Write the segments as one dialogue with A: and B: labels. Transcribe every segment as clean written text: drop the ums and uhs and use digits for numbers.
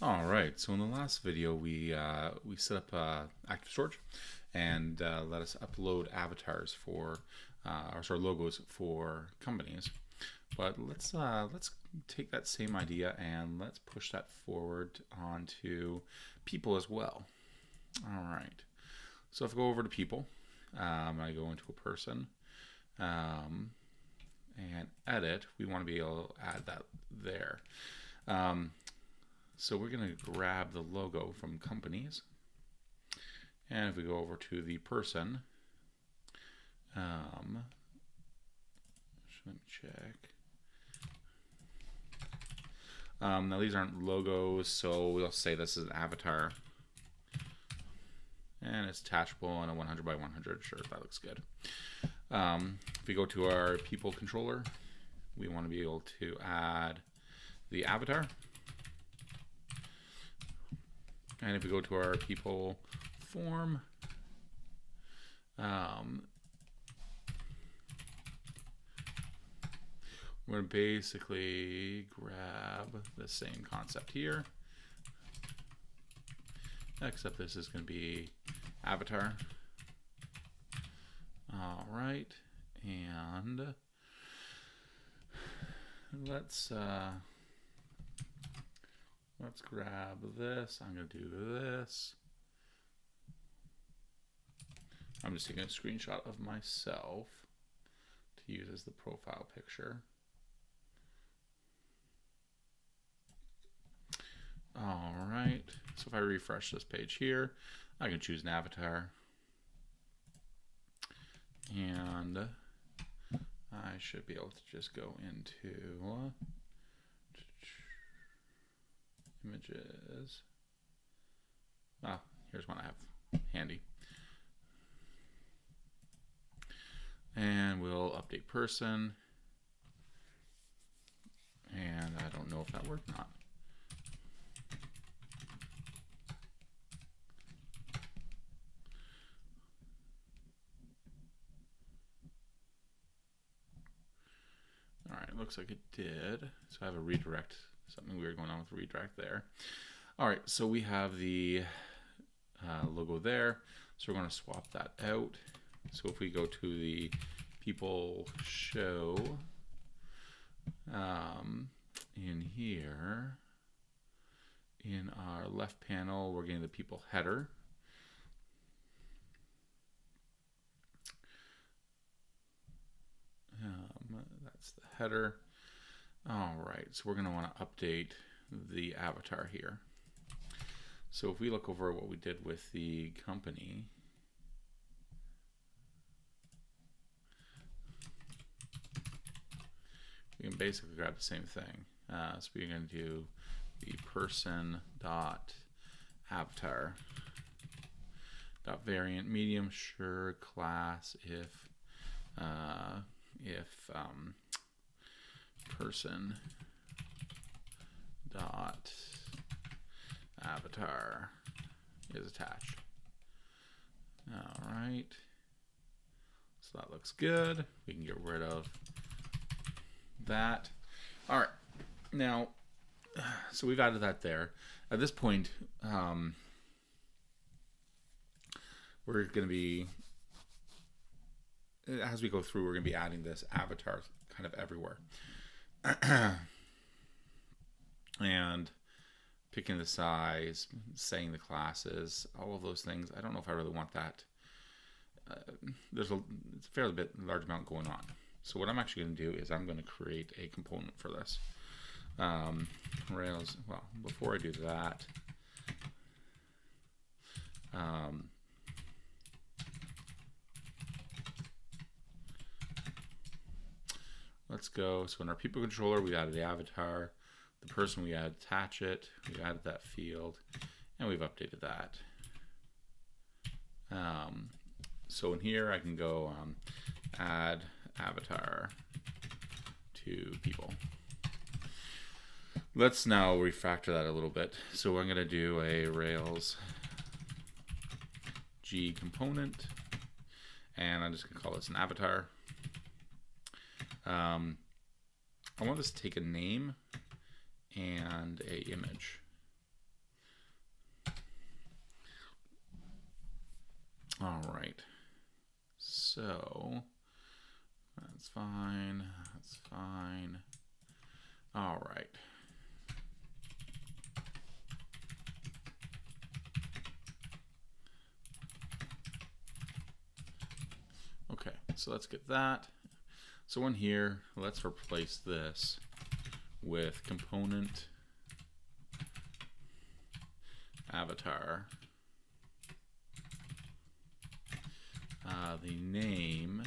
A: All right, so in the last video we set up active storage and let us upload avatars for or sorry logos for companies. But let's take that same idea and let's push that forward onto people as well. All right, so if I go over to people, I go into a person and edit. We want to be able to add that there. So we're going to grab the logo from companies, and if we go over to the person, let me check. Now these aren't logos, so we'll say this is an avatar, and it's attachable on a 100 by 100. Sure, that looks good. If we go to our people controller, we want to be able to add the avatar. And if we go to our people form, we're going to basically grab the same concept here, except this is going to be avatar. All right, and let's grab this. I'm going to do this. I'm just taking a screenshot of myself to use as the profile picture. All right, so if I refresh this page here, I can choose an avatar. And I should be able to just go into images. Here's one I have handy. And we'll update person. And I don't know if that worked or not. All right, looks like it did. So I have a redirect, something weird going on with redirect there. All right, so we have the logo there. So we're going to swap that out. So if we go to the people show in here, in our left panel, we're getting the people header. That's the header. All right, so we're going to want to update the avatar here. So if we look over what we did with the company, we can basically grab the same thing. So we're going to do the person dot avatar dot variant medium, sure, class if person dot avatar is attached. All right, so that looks good. We can get rid of that. All right, now, so we've added that there. At this point, we're going to be, as we go through, we're going to be adding this avatar kind of everywhere. And picking the size, saying the classes, all of those things. I don't know if I really want that. It's a fairly large amount going on. So what I'm actually going to do is I'm going to create a component for this. Rails, well, before I do that, let's go. So in our people controller, we added the avatar. The person, we add attach it. We added that field, and we've updated that. So in here, I can go add avatar to people. Let's now refactor that a little bit. So I'm going to do a Rails G component, and I'm just going to call this an avatar. I want this to take a name and a image. All right. So that's fine. That's fine. All right. Okay, so let's get that. So in here, let's replace this with component avatar. The name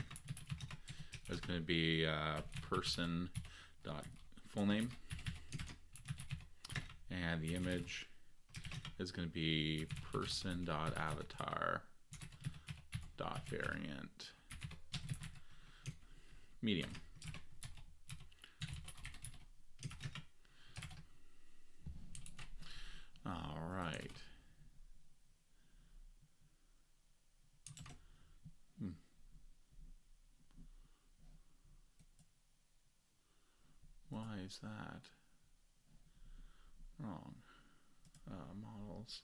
A: is going to be person dot full name, and the image is going to be person dot avatar dot variant medium. All right. Why is that wrong? Models,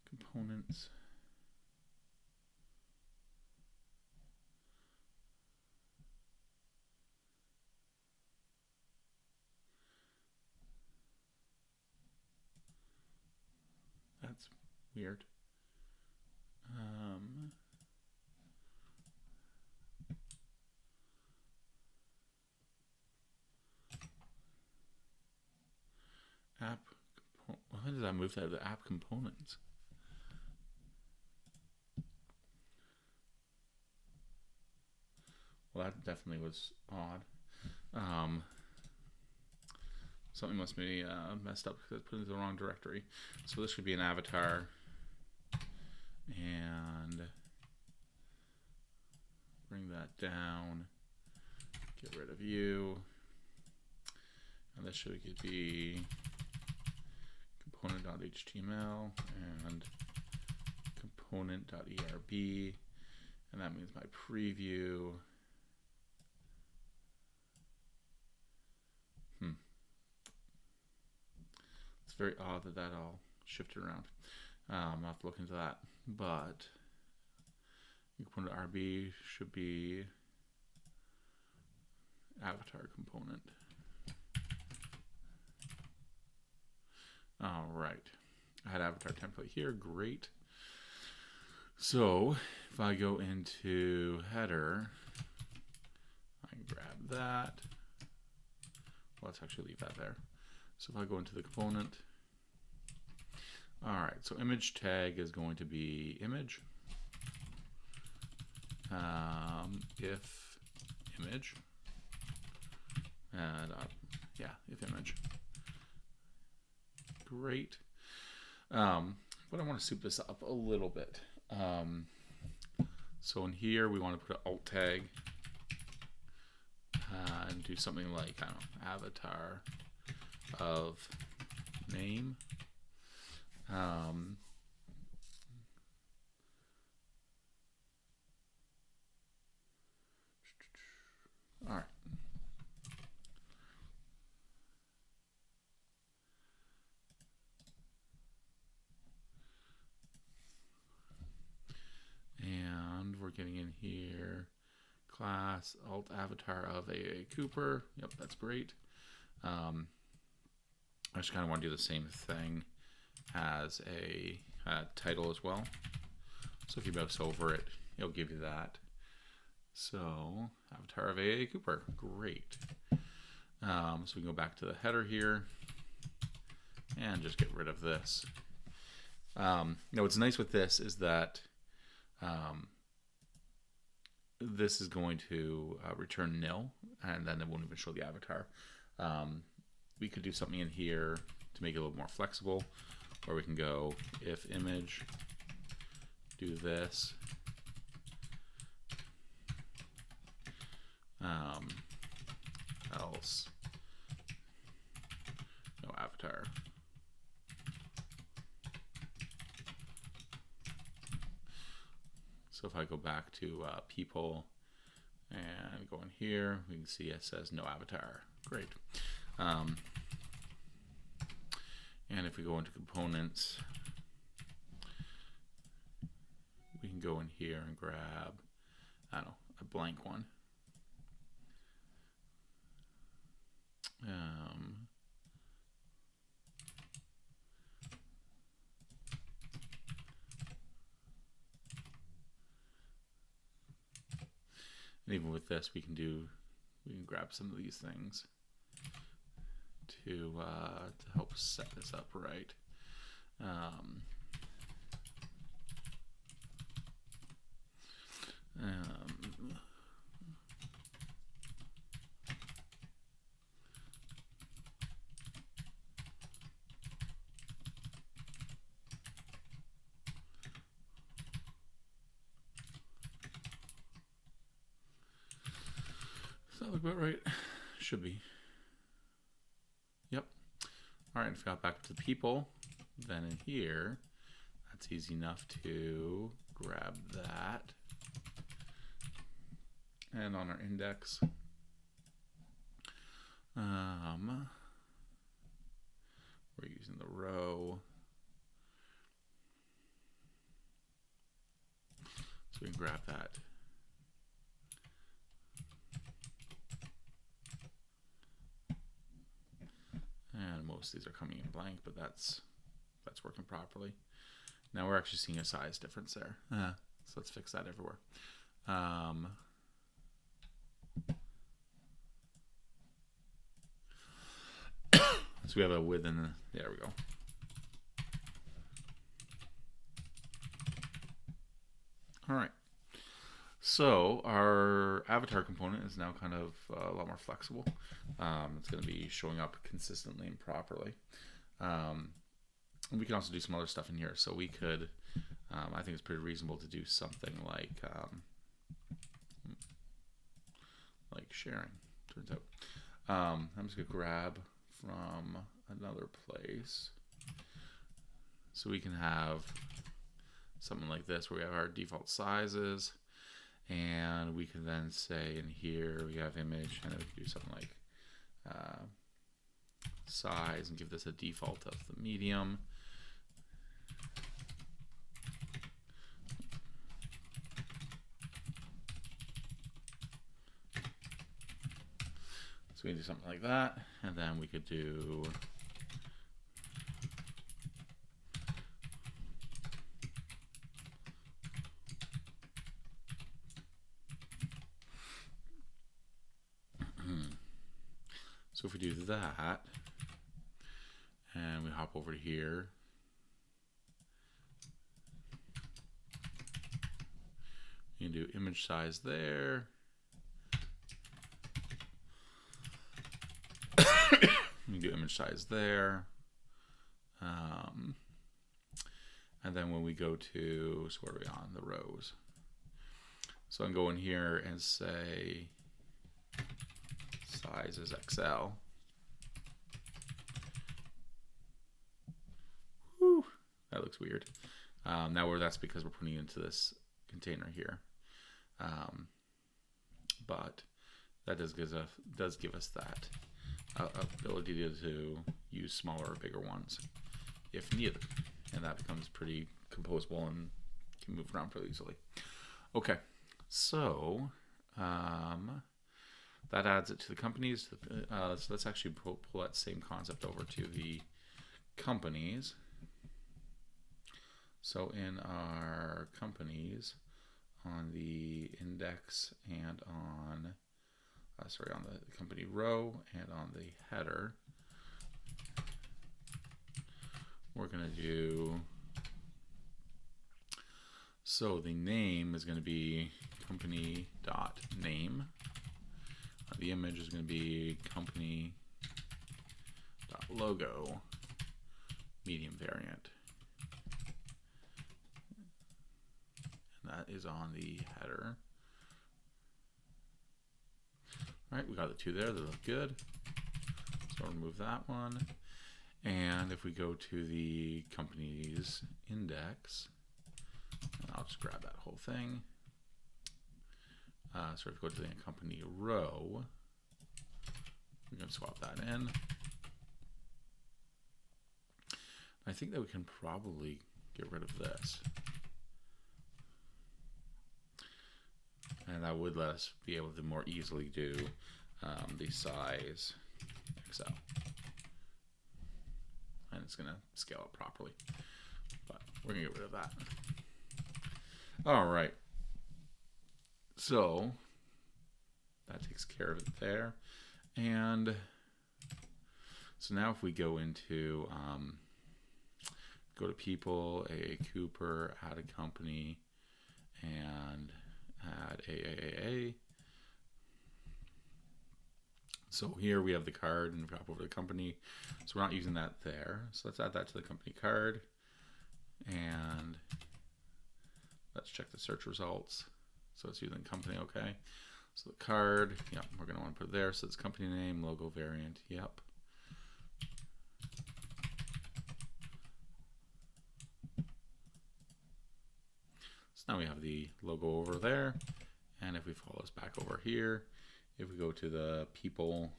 A: components. That's weird. App. Why did I move that to the app components? Well, that definitely was odd. Something must be messed up because I put it in the wrong directory. So this should be an avatar, and bring that down. Get rid of you, and this should be component.html and component.erb, and that means my preview. It's very odd that that all shifted around. I'll have to look into that, but component.rb should be avatar component. All right, I had avatar template here, great. So if I go into header, I can grab that. Well, let's actually leave that there. So if I go into the component, all right, so image tag is going to be image. If image, and yeah, if image. Great. But I want to soup this up a little bit. So in here, we want to put an alt tag and do something like, I don't know, avatar of name. All right. And we're getting in here, class alt avatar of A Cooper. Yep, that's great. I just kind of want to do the same thing as a title as well. So if you mouse over it, it'll give you that. So avatar of A Cooper, great. So we can go back to the header here and just get rid of this. Now what's nice with this is that this is going to return nil, and then it won't even show the avatar. We could do something in here to make it a little more flexible, or we can go if image, do this, else no avatar. So if I go back to people and go in here, we can see it says no avatar. Great. And if we go into components, we can go in here and grab, I don't know, a blank one. And even with this, we can grab some of these things to help set this up right. Does that look about right? Should be. Yep. All right, if we got back to the people, then in here, that's easy enough to grab that. And on our index, we're using the row. So we can grab that. And most of these are coming in blank, but that's working properly. Now we're actually seeing a size difference there. So let's fix that everywhere. So we have a width and there we go. All right. So our avatar component is now kind of a lot more flexible. It's going to be showing up consistently and properly. And we can also do some other stuff in here. So we could, I think it's pretty reasonable to do something like sharing, turns out. I'm just going to grab from another place. So we can have something like this where we have our default sizes. And we can then say in here we have image, and then we can do something like size and give this a default of the medium. So we can do something like that, and then we could do so if we do that, and we hop over to here, we can do image size there. We can do image size there. And then when we go to, so where are we on? The rows. So I can go in here and say size is XL. Whew, that looks weird. Now that's because we're putting it into this container here. But that does give us that ability to use smaller or bigger ones if needed. And that becomes pretty composable and can move around fairly easily. Okay, so that adds it to the companies. So let's actually pull that same concept over to the companies. So in our companies, on the index and on on the company row and on the header, we're going to do, so the name is going to be company.name. The image is going to be company.logo, medium variant. And that is on the header. All right, we got the two there, they look good. So I'll remove that one. And if we go to the company's index, and I'll just grab that whole thing. So if we go to the company row, we're going to swap that in. I think that we can probably get rid of this. And that would let us be able to more easily do the size XL. And it's going to scale it properly. But we're going to get rid of that. All right. So that takes care of it there. And so now if we go into, go to people, AA Cooper, add a company, and add AAA. So here we have the card and drop over the company. So we're not using that there. So let's add that to the company card. And let's check the search results. So it's using company, okay. So the card, yep, we're gonna want to put it there. So it's company name, logo variant, yep. So now we have the logo over there. And if we follow this back over here, if we go to the people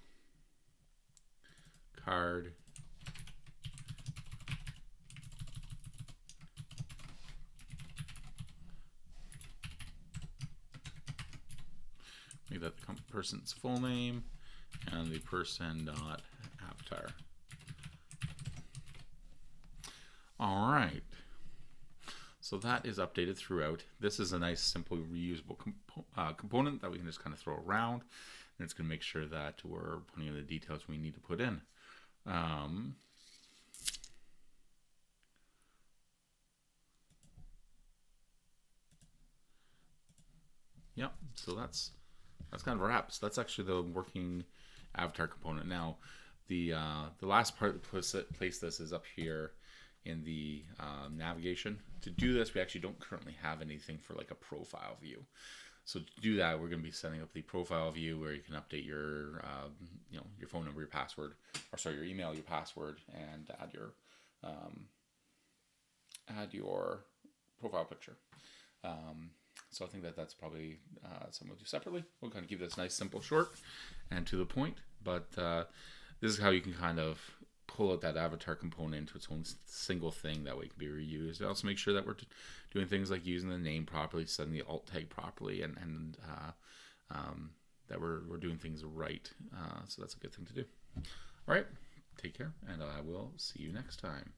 A: card, make that the person's full name and the person dot avatar. All right. So that is updated throughout. This is a nice, simple, reusable component that we can just kind of throw around. And it's going to make sure that we're putting in the details we need to put in. Yep, so that's kind of wraps. So that's actually the working avatar component. Now, the last part that place this is up here in the navigation. To do this, we actually don't currently have anything for like a profile view. So to do that, we're going to be setting up the profile view where you can update your, your phone number, your password, or sorry, your email, your password, and add your profile picture. So I think that's probably something we'll do separately. We'll kind of keep this nice, simple, short, and to the point. But this is how you can kind of pull out that avatar component into its own single thing. That way it can be reused. Also make sure that we're doing things like using the name properly, setting the alt tag properly, and that we're doing things right. So that's a good thing to do. All right, take care, and I will see you next time.